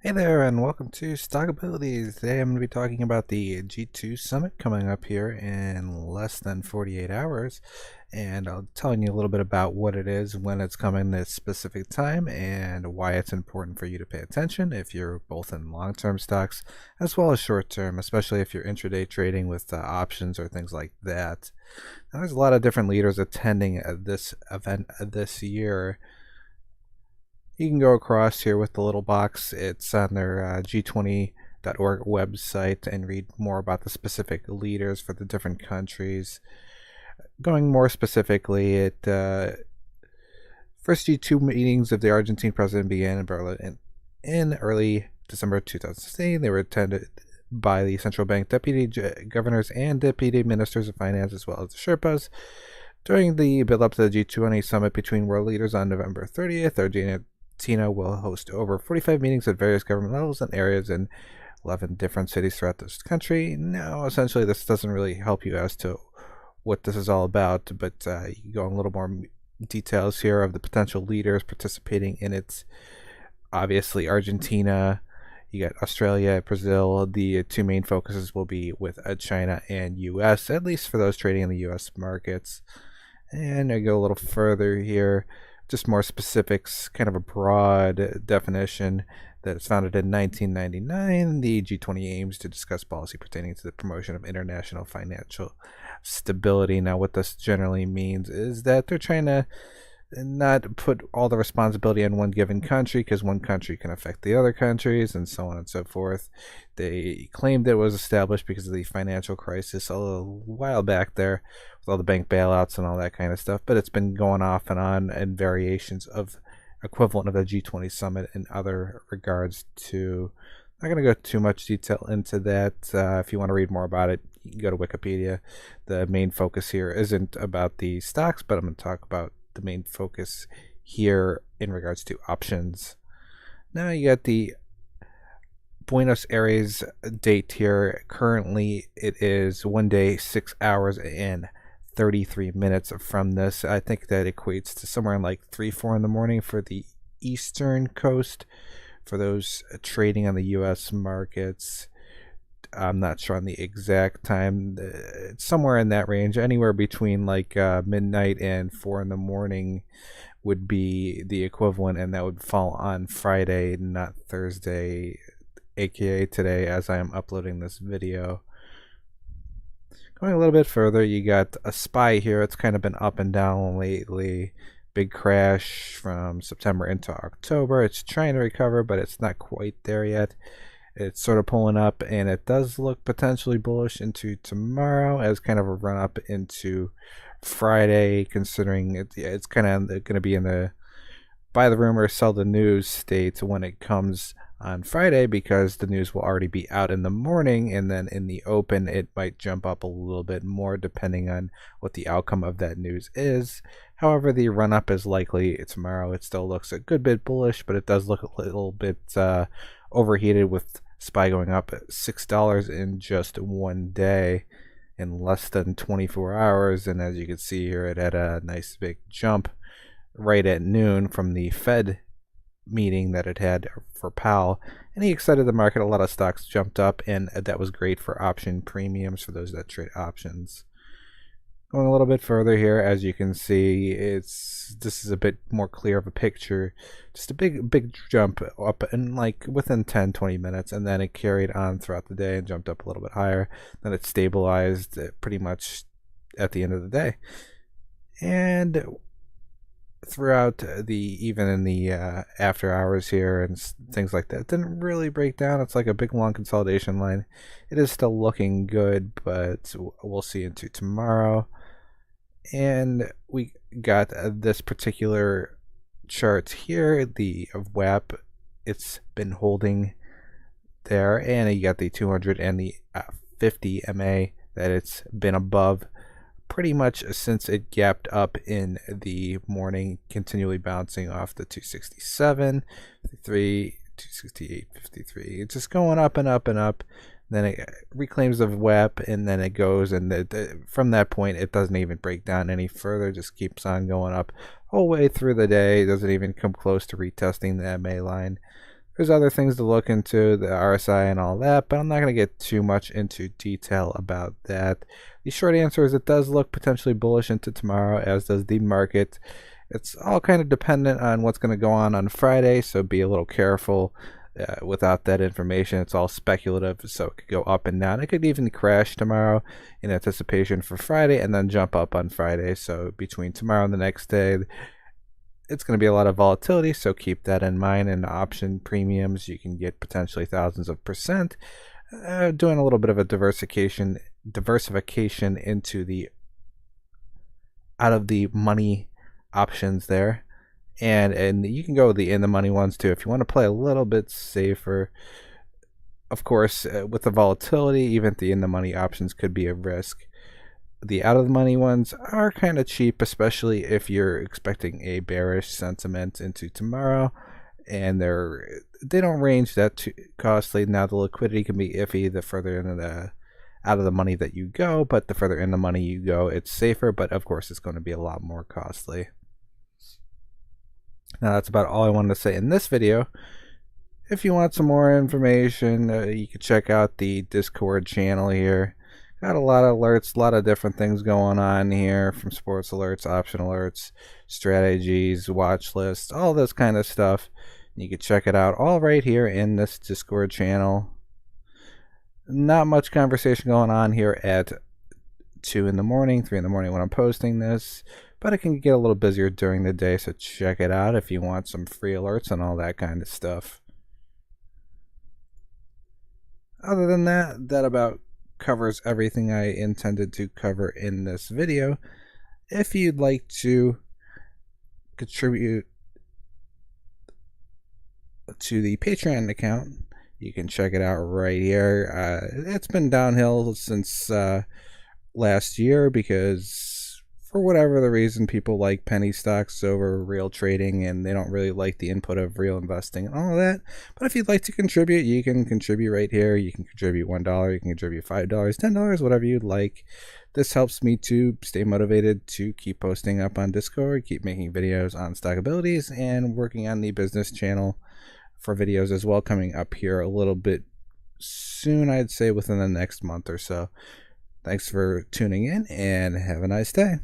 Hey there, and welcome to Stock Abilities. Today I'm going to be talking about the G2 Summit coming up here in less than 48 hours. And I'll telling you a little bit about what it is, when it's coming this specific time, and why it's important for you to pay attention if you're both in long-term stocks as well as short-term, especially if you're intraday trading with options or things like that. Now, there's a lot of different leaders attending this event this year. You can go across here with the little box. It's on their G20.org website and read more about the specific leaders for the different countries. Going more specifically, first G2 meetings of the Argentine president began in Berlin in early December 2016. They were attended by the central bank deputy governors and deputy ministers of finance, as well as the Sherpas. During the build-up to the G20 summit between world leaders on November 30th, Argentina will host over 45 meetings at various government levels and areas in 11 different cities throughout this country. Now, essentially, this doesn't really help you as to what this is all about, but you can go in a little more details here of the potential leaders participating in it. Obviously, Argentina, you got Australia, Brazil. The two main focuses will be with China and US, at least for those trading in the US markets. And I go a little further here, just more specifics, kind of a broad definition that is founded in 1999. The G20 aims to discuss policy pertaining to the promotion of international financial stability. Now, what this generally means is that they're trying to not put all the responsibility on one given country, because one country can affect the other countries and so on and so forth. They claimed it was established because of the financial crisis a little while back there with all the bank bailouts and all that kind of stuff, but it's been going off and on in variations of equivalent of the G20 Summit in other regards too. I'm not going to go too much detail into that. If you want to read more about it, you can go to Wikipedia. The main focus here isn't about the stocks, but I'm going to talk about the main focus here in regards to options. Now you got the Buenos Aires date here. Currently it is 1 day, 6 hours and 33 minutes from this. I think that equates to somewhere in like 3-4 in the morning for the eastern coast. For those trading on the US markets, I'm not sure on the exact time. It's somewhere in that range. Anywhere between like midnight and 4 in the morning would be the equivalent, and that would fall on Friday, not Thursday, aka today, as I am uploading this video. Going a little bit further, you got a SPY here. It's kind of been up and down lately. Big crash from September into October. It's trying to recover, but it's not quite there yet. It's sort of pulling up, and it does look potentially bullish into tomorrow as kind of a run up into Friday, considering it's kind of going to be in the buy the rumor, sell the news state when it comes on Friday, because the news will already be out in the morning, and then in the open it might jump up a little bit more depending on what the outcome of that news is. However, the run up is likely tomorrow. It still looks a good bit bullish, but it does look a little bit overheated, with SPY going up at $6 in just 1 day, in less than 24 hours. And as you can see here, it had a nice big jump right at noon from the Fed meeting that it had for Powell, and he excited the market. A lot of stocks jumped up, and that was great for option premiums for those that trade options. Going a little bit further here, as you can see, this is a bit more clear of a picture. Just a big jump up in like within 10-20 minutes, and then it carried on throughout the day and jumped up a little bit higher. Then it stabilized pretty much at the end of the day, and throughout even in the after hours here and things like that, it didn't really break down. It's like a big long consolidation line. It is still looking good, but we'll see into tomorrow. And we got this particular chart here, the WAP. It's been holding there, and you got the 200 and the 50 MA that it's been above pretty much since it gapped up in the morning, continually bouncing off the 267, 53, 268, 53. It's just going up and up and up. Then it reclaims the WAP, and then it goes, and from that point it doesn't even break down any further. Just keeps on going up all the way through the day. It doesn't even come close to retesting the MA line. There's other things to look into, the RSI and all that, but I'm not going to get too much into detail about that. The short answer is it does look potentially bullish into tomorrow, as does the market. It's all kind of dependent on what's going to go on Friday, so be a little careful. Without that information, it's all speculative, so it could go up and down. It could even crash tomorrow in anticipation for Friday and then jump up on Friday. So between tomorrow and the next day, it's going to be a lot of volatility, so keep that in mind. In option premiums, you can get potentially thousands of percent. Doing a little bit of a diversification into the out of the money options there, and you can go with the in the money ones too if you want to play a little bit safer. Of course, with the volatility, even the in the money options could be a risk. The out of the money ones are kind of cheap, especially if you're expecting a bearish sentiment into tomorrow, and they don't range that too costly. Now the liquidity can be iffy the further into the out of the money that you go, but the further in the money you go, it's safer, but of course it's going to be a lot more costly. Now that's about all I wanted to say in this video. If you want some more information, you can check out the Discord channel here. Got a lot of alerts, a lot of different things going on here, from sports alerts, option alerts, strategies, watch lists, all this kind of stuff. You can check it out all right here in this Discord channel. Not much conversation going on here at 2 in the morning, 3 in the morning when I'm posting this, but it can get a little busier during the day, so check it out if you want some free alerts and all that kind of stuff. Other than that, that about covers everything I intended to cover in this video. If you'd like to contribute to the Patreon account, you can check it out right here. It's been downhill since last year because for whatever the reason, people like penny stocks over real trading, and they don't really like the input of real investing and all of that. But if you'd like to contribute, you can contribute right here. You can contribute $1, you can contribute $5, $10, whatever you'd like. This helps me to stay motivated to keep posting up on Discord, keep making videos on stock abilities, and working on the business channel for videos as well, coming up here a little bit soon, I'd say within the next month or so. Thanks for tuning in, and have a nice day.